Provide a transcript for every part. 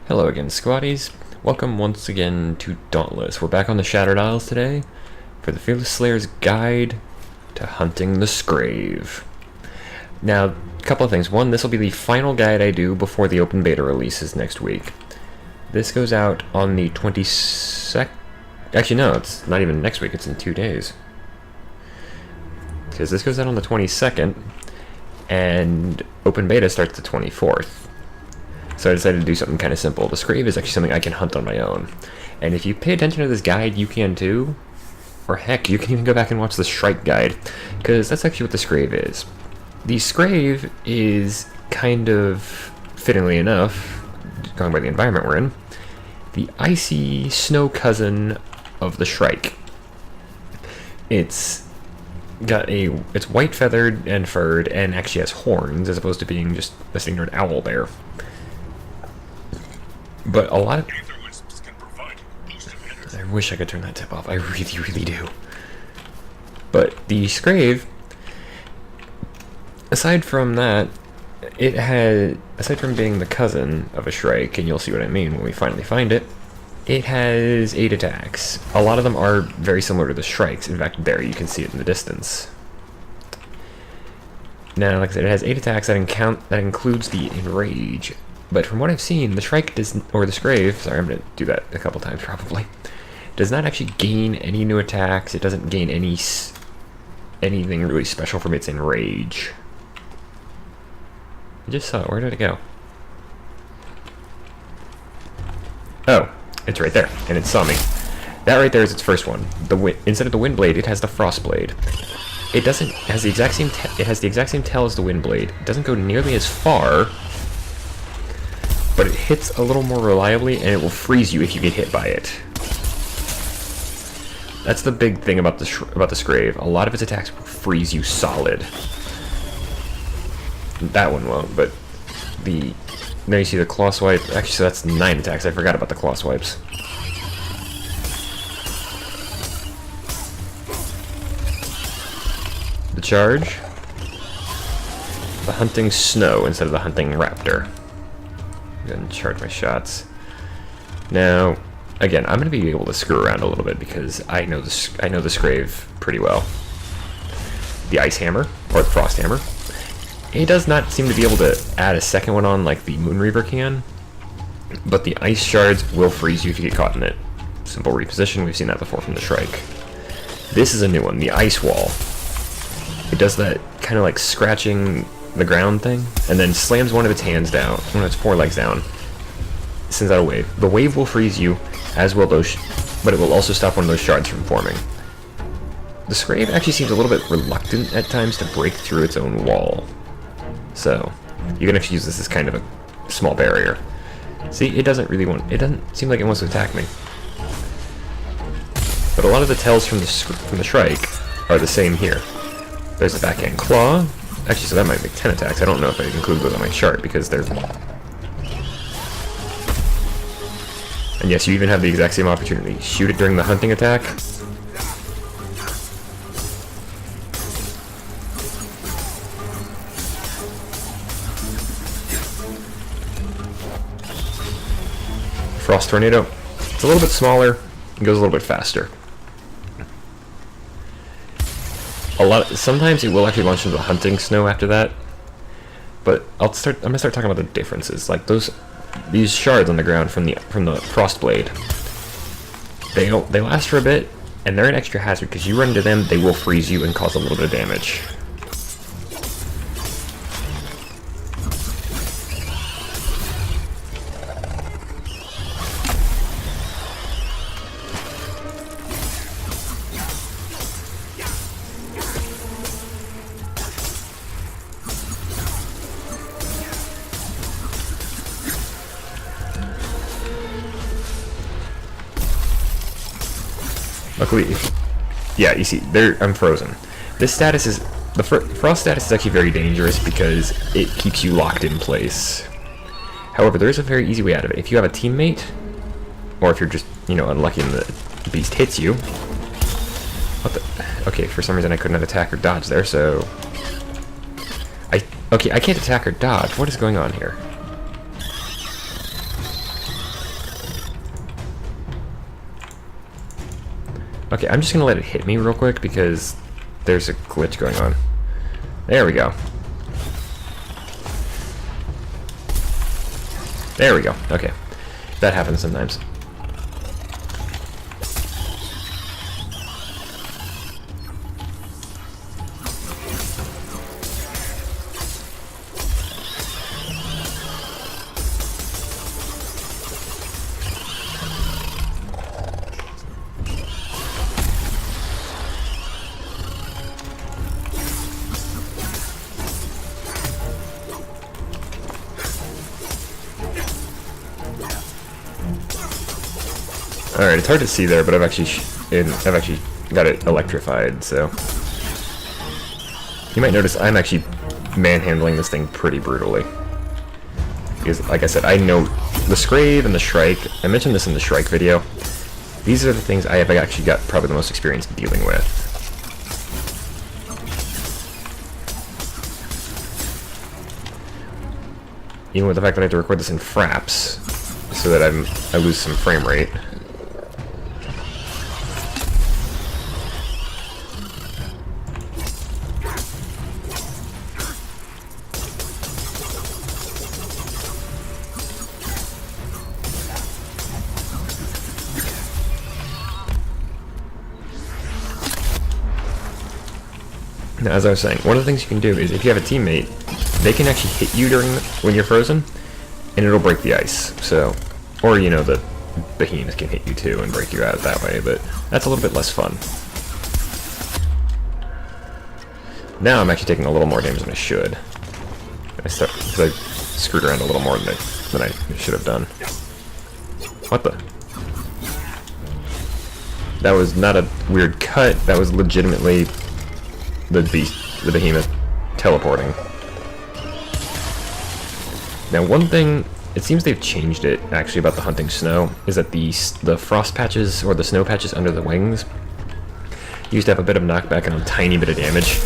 Hello again, squaddies. Welcome once again to Dauntless. We're back on the Shattered Isles today for the Fearless Slayer's Guide to Hunting the Skraev. Now, a couple of things. One, this will be the final guide I do before the open beta releases next week. This goes out on the 22nd. Actually, no, it's not even next week. It's in 2 days. Because this goes out on the 22nd, and open beta starts the 24th. So I decided to do something kind of simple. The Skraev is actually something I can hunt on my own. And if you pay attention to this guide, you can too. Or heck, you can even go back and watch the Shrike guide, because that's actually what the Skraev is. The Skraev is kind of, fittingly enough, going by the environment we're in, the icy snow cousin of the Shrike. It's white feathered and furred, and actually has horns, as opposed to being just a standard owl bear. But a lot of... I wish I could turn that tip off. I really, really do. But the Skraev, aside from that, aside from being the cousin of a Shrike, and you'll see what I mean when we finally find it, it has 8 attacks. A lot of them are very similar to the Shrikes. In fact, there, you can see it in the distance. Now, like I said, it has 8 attacks. That includes the Enrage. But from what I've seen, the Shrike or the Skraev, sorry, I'm going to do that a couple times probably, does not actually gain any new attacks. It doesn't gain anything really special from its Enrage. I just saw it. Where did it go? Oh, it's right there, and it saw me. That right there is its first one. Instead of the Wind Blade, it has the Frost Blade. It has the exact same tail as the Wind Blade. It doesn't go nearly as far, but it hits a little more reliably, and it will freeze you if you get hit by it. That's the big thing about the Skraev. A lot of its attacks will freeze you solid. That one won't, but now you see the claw swipe. Actually, so that's 9 attacks. I forgot about the claw swipes. The charge. The hunting snow instead of the hunting raptor. Go ahead and charge my shots. Now, again, I'm going to be able to screw around a little bit because I know the Skraev pretty well. The Ice Hammer, or the Frost Hammer. It does not seem to be able to add a second one on like the Moonreaver can, but the Ice Shards will freeze you if you get caught in it. Simple reposition, we've seen that before from the Shrike. This is a new one, the Ice Wall. It does that kind of like scratching the ground thing, and then slams one of its hands down, one of its forelegs down, sends out a wave. The wave will freeze you, as will those, but it will also stop one of those shards from forming. The Skraev actually seems a little bit reluctant at times to break through its own wall, so you can actually use this as kind of a small barrier. See, it doesn't seem like it wants to attack me. But a lot of the tells from the Shrike are the same here. There's the backhand claw. Actually, so that might make 10 attacks. I don't know if I include those on my chart because they're... And yes, you even have the exact same opportunity. Shoot it during the hunting attack. Frost Tornado. It's a little bit smaller and goes a little bit faster. Sometimes it will actually launch into the hunting snow after that, but I'm gonna start talking about the differences. Like these shards on the ground from the Frost Blade, they last for a bit, and they're an extra hazard because you run into them, they will freeze you and cause a little bit of damage. Luckily, yeah, you see, I'm frozen. This status is, the frost status is actually very dangerous because it keeps you locked in place. However, there is a very easy way out of it. If you have a teammate, or if you're just, unlucky and the beast hits you. Okay, for some reason I couldn't attack or dodge there, so... Okay, I can't attack or dodge. What is going on here? Okay, I'm just gonna let it hit me real quick because there's a glitch going on. There we go. There we go. Okay. That happens sometimes. Alright, it's hard to see there, but I've actually got it electrified, so you might notice I'm actually manhandling this thing pretty brutally. Because, like I said, I know the Skraev and the Shrike. I mentioned this in the Shrike video. These are the things I have actually got probably the most experience dealing with. Even with the fact that I have to record this in fraps, so that I lose some frame rate. Now, as I was saying, one of the things you can do is if you have a teammate, they can actually hit you when you're frozen, and it'll break the ice. So, or you know, the behemoth can hit you too and break you out that way, but that's a little bit less fun. Now I'm actually taking a little more damage than I should. Because I screwed around a little more than I should have done. What the? That was not a weird cut. That was legitimately the behemoth teleporting. Now, one thing, it seems they've changed it, actually, about the hunting snow, is that the frost patches, or the snow patches under the wings, used to have a bit of knockback and a tiny bit of damage.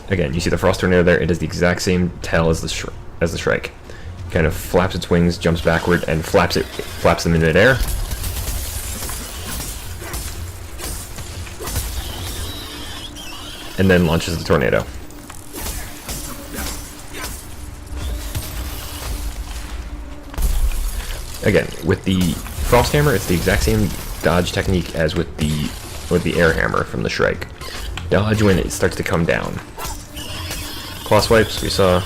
Again, you see the frost tornado there, it has the exact same tail as the Shrike. Kind of flaps its wings, jumps backward, and flaps them in midair. And then launches the tornado. Again, with the frost hammer, it's the exact same dodge technique as with the air hammer from the Shrike. Dodge when it starts to come down. Claw swipes, we saw.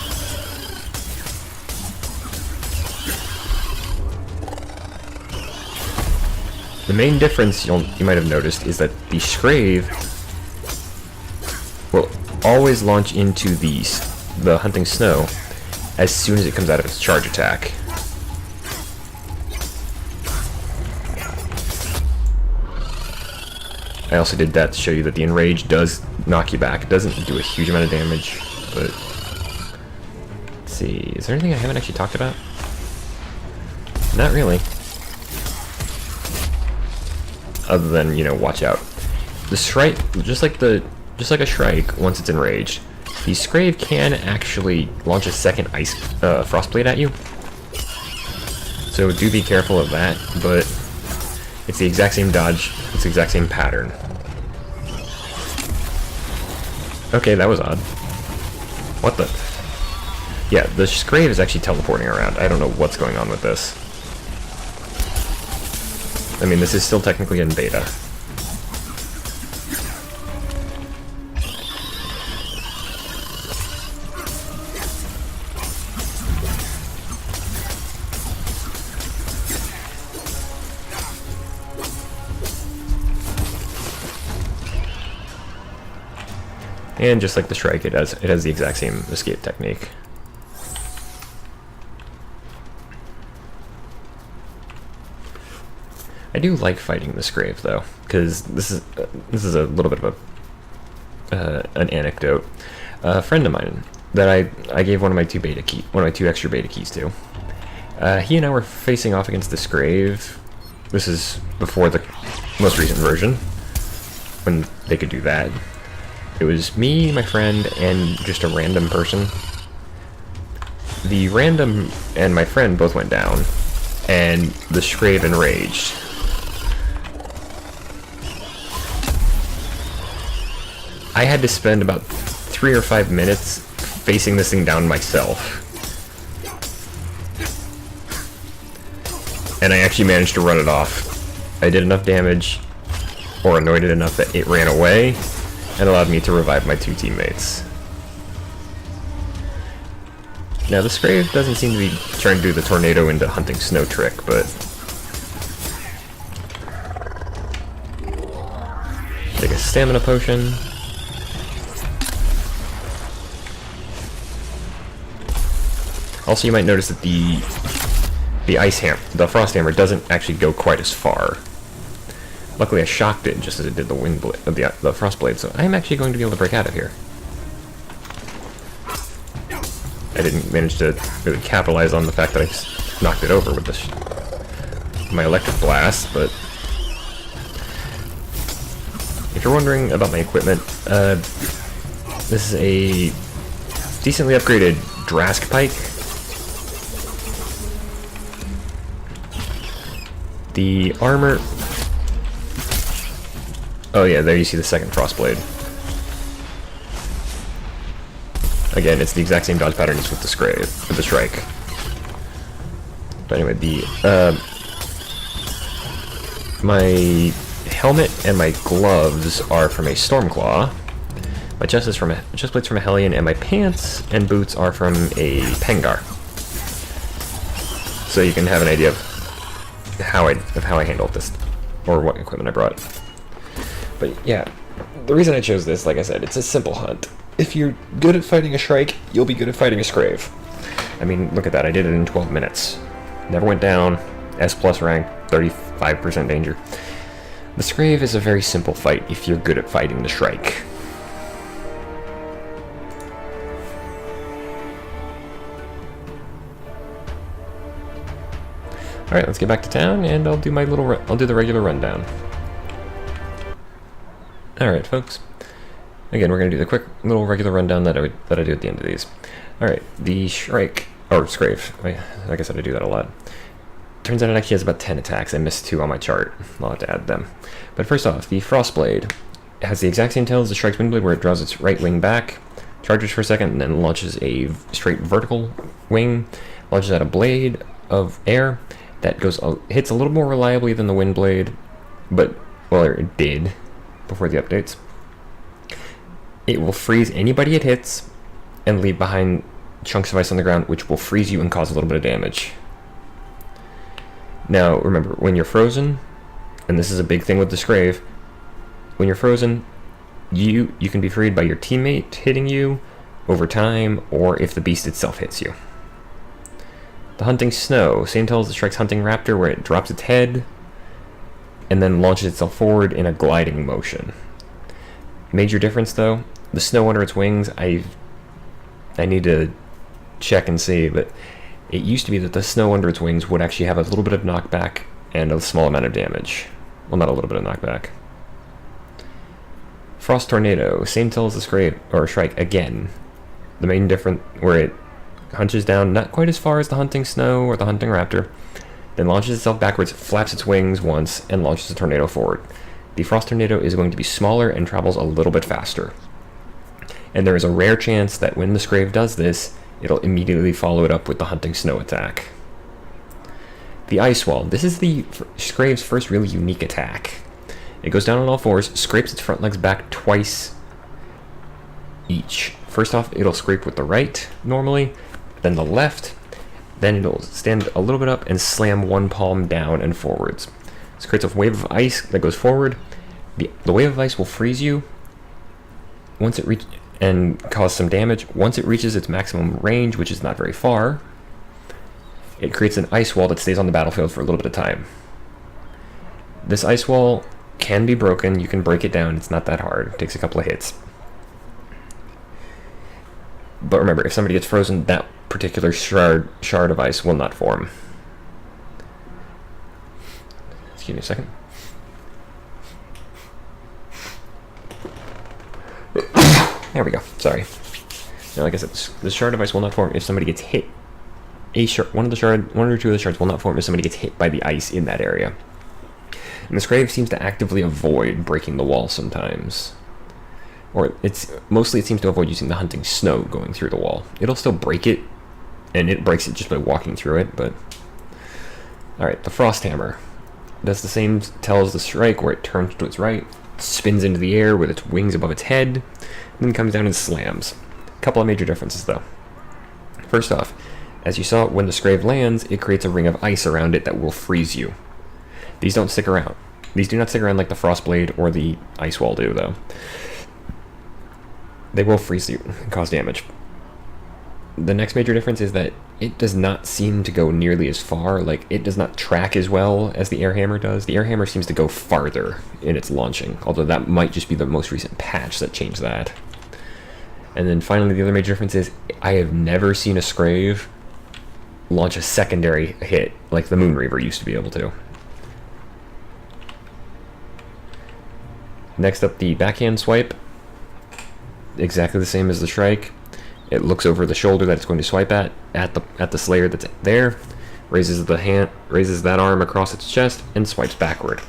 The main difference you might have noticed is that the Skraev will always launch into the hunting snow as soon as it comes out of its charge attack. I also did that to show you that the enrage does knock you back. It doesn't do a huge amount of damage, but let's see. Is there anything I haven't actually talked about? Not really. Other than, you know, watch out. The Shrike, just like a Shrike, once it's enraged, the Skraev can actually launch a second ice frost blade at you. So do be careful of that, but it's the exact same dodge, it's the exact same pattern. Okay, that was odd. What the? Yeah, the Skraev is actually teleporting around. I don't know what's going on with this. I mean, this is still technically in beta. And just like the Shrike, it has the exact same escape technique. I do like fighting the Skraev though, because this is a little bit of an anecdote. A friend of mine that I gave one of my two extra beta keys to. He and I were facing off against the Skraev. This is before the most recent version, when they could do that. It was me, my friend, and just a random person. the random and my friend both went down, and the Skraev enraged. I had to spend about 3 or 5 minutes facing this thing down myself. And I actually managed to run it off. I did enough damage, or annoyed it enough that it ran away, and allowed me to revive my 2 teammates. Now, the Skraev doesn't seem to be trying to do the tornado into hunting snow trick, but... take a stamina potion. Also, you might notice that the frost hammer doesn't actually go quite as far. Luckily, I shocked it just as it did the frost blade, so I'm actually going to be able to break out of here. I didn't manage to really capitalize on the fact that I just knocked it over with my electric blast, but if you're wondering about my equipment, this is a decently upgraded Drask pike. The armor... oh yeah, there you see the second frostblade. Again, it's the exact same dodge pattern as with the Skraev, with the Shrike. But anyway, my helmet and my gloves are from a Stormclaw. My chest plate's from a Hellion, and my pants and boots are from a Pengar. So you can have an idea of how I handled this, or what equipment I brought. But yeah, the reason I chose this, like I said, it's a simple hunt. If you're good at fighting a Shrike, you'll be good at fighting a Skraev. I mean, look at that, I did it in 12 minutes. Never went down, S+ rank, 35% danger. The Skraev is a very simple fight if you're good at fighting the Shrike. Alright, let's get back to town, and I'll do the regular rundown. Alright, folks. Again, we're going to do the quick little regular rundown that I do at the end of these. Alright, the Shrike, or Skraev, like I said, I do that a lot. Turns out it actually has about 10 attacks. I missed 2 on my chart. I'll have to add them. But first off, the Frostblade has the exact same tail as the Shrike's Windblade, where it draws its right wing back, charges for a second, and then launches a straight vertical wing, launches out a blade of air that hits a little more reliably than the Windblade, but, well, it did before the updates. It will freeze anybody it hits and leave behind chunks of ice on the ground, which will freeze you and cause a little bit of damage. Now, remember, when you're frozen, and this is a big thing with the Skraev, when you're frozen, you can be freed by your teammate hitting you over time, or if the beast itself hits you. The Hunting Snow, same tail as the Shrike's Hunting Raptor, where it drops its head and then launches itself forward in a gliding motion. Major difference, though, the snow under its wings, I need to check and see, but it used to be that the snow under its wings would actually have a little bit of knockback and a small amount of damage. Well, not a little bit of knockback. Frost Tornado, same tail as the Skraev, or Shrike, again. The main difference, where it hunches down not quite as far as the Hunting Snow or the Hunting Raptor, then launches itself backwards, flaps its wings once, and launches a tornado forward. The Frost Tornado is going to be smaller and travels a little bit faster. And there is a rare chance that when the Skraev does this, it'll immediately follow it up with the Hunting Snow attack. The Ice Wall. This is the Skraev's first really unique attack. It goes down on all fours, scrapes its front legs back twice each. First off, it'll scrape with the right, normally, then the left, then it'll stand a little bit up and slam one palm down and forwards. This creates a wave of ice that goes forward. The wave of ice will freeze you once it and cause some damage. Once it reaches its maximum range, which is not very far, it creates an ice wall that stays on the battlefield for a little bit of time. This ice wall can be broken. You can break it down. It's not that hard. It takes a couple of hits. But remember, if somebody gets frozen, that particular shard of ice will not form. Excuse me a second. There we go. Sorry. Now, like I said, the shard of ice will not form if somebody gets hit one or two of the shards will not form if somebody gets hit by the ice in that area. And the Skraev seems to actively avoid breaking the wall sometimes. Or it seems to avoid using the hunting snow going through the wall. It'll still break it, and it breaks it just by walking through it, but... Alright, the Frost Hammer. Does the same tell as the Shrike, where it turns to its right, spins into the air with its wings above its head, and then comes down and slams. A couple of major differences, though. First off, as you saw, when the Skraev lands, it creates a ring of ice around it that will freeze you. These don't stick around. These do not stick around like the Frostblade or the Ice Wall do, though. They will freeze you and cause damage. The next major difference is that it does not seem to go nearly as far, like it does not track as well as the Air Hammer does. The Air Hammer seems to go farther in its launching, although that might just be the most recent patch that changed that. And then finally, the other major difference is I have never seen a Skraev launch a secondary hit like the Moonreaver used to be able to. Next up, the backhand swipe. Exactly the same as the Shrike. It looks over the shoulder that it's going to swipe at the Slayer that's there, raises that arm across its chest, and swipes backward.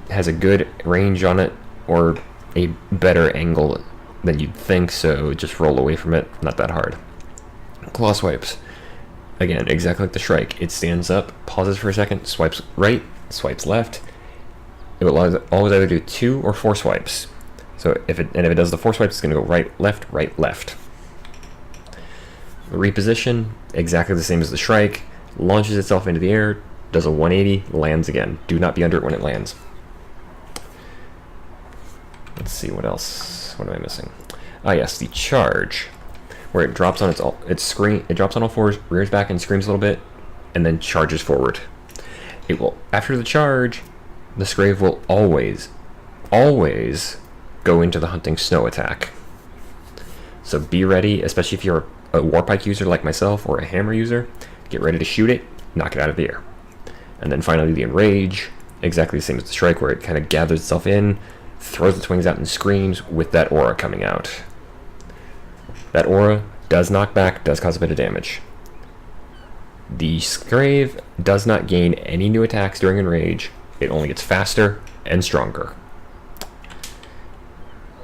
It has a good range on it, or a better angle than you'd think, so just roll away from it, not that hard. Claw swipes. Again, exactly like the Shrike. It stands up, pauses for a second, swipes right, swipes left. It will always either do 2 or 4 swipes. So if it does the 4 swipes, it's going to go right, left. Reposition, exactly the same as the Shrike. Launches itself into the air, does a 180, lands again. Do not be under it when it lands. Let's see, what else? What am I missing? Ah, yes, the charge, where it drops on it drops on all fours, rears back and screams a little bit, and then charges forward. It will, after the charge, the Skraev will always go into the hunting snow attack. So be ready, especially if you're a Warpike user like myself or a hammer user, get ready to shoot it, knock it out of the air. And then finally the enrage, exactly the same as the Shrike, where it kind of gathers itself in, throws its wings out and screams with that aura coming out. That aura does knock back, does cause a bit of damage. The Skraev does not gain any new attacks during enrage, it only gets faster and stronger.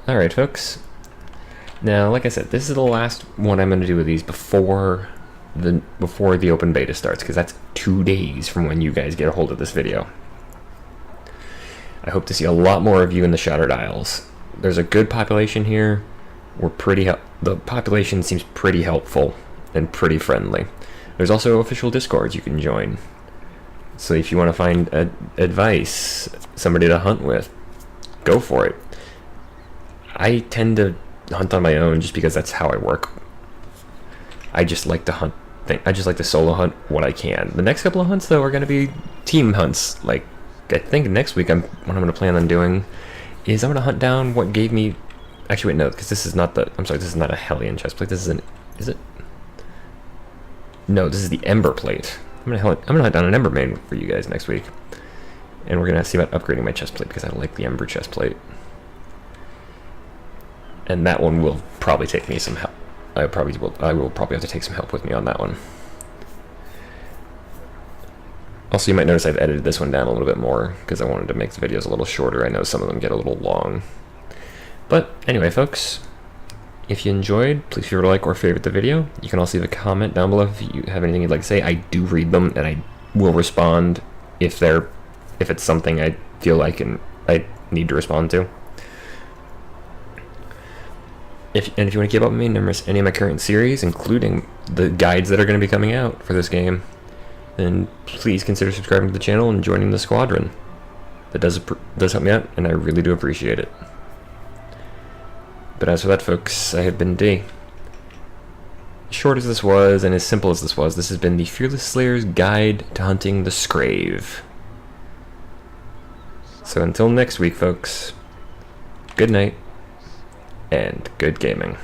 Alright folks, now like I said, this is the last one I'm going to do with these before the open beta starts, because that's 2 days from when you guys get a hold of this video. I hope to see a lot more of you in the Shattered Isles. There's a good population here. The population seems pretty helpful and pretty friendly. There's also official Discords you can join. So if you want to find advice, somebody to hunt with, go for it. I tend to hunt on my own just because that's how I work. I just like to hunt. I just like to solo hunt what I can. The next couple of hunts though are going to be team hunts. Like I think next week what I'm going to plan on doing is I'm going to hunt down what gave me. Actually, wait, no, because this is not the. I'm sorry, this is not a Hellion chestplate. This is an. Is it? No, this is the Ember plate. I'm gonna hunt down an Ember main for you guys next week, and we're gonna see about upgrading my chestplate because I like the Ember chestplate. And that one will probably take me some help. I will probably have to take some help with me on that one. Also, you might notice I've edited this one down a little bit more because I wanted to make the videos a little shorter. I know some of them get a little long. But anyway, folks, if you enjoyed, please feel free to like or favorite the video. You can also leave a comment down below if you have anything you'd like to say. I do read them, and I will respond if it's something I feel like and I need to respond to. If you want to keep up with me and any of my current series, including the guides that are going to be coming out for this game, then please consider subscribing to the channel and joining the squadron. That does help me out, and I really do appreciate it. But as for that, folks, I have been D. Short as this was, and as simple as this was, this has been the Fearless Slayer's Guide to Hunting the Skraev. So until next week, folks, good night, and good gaming.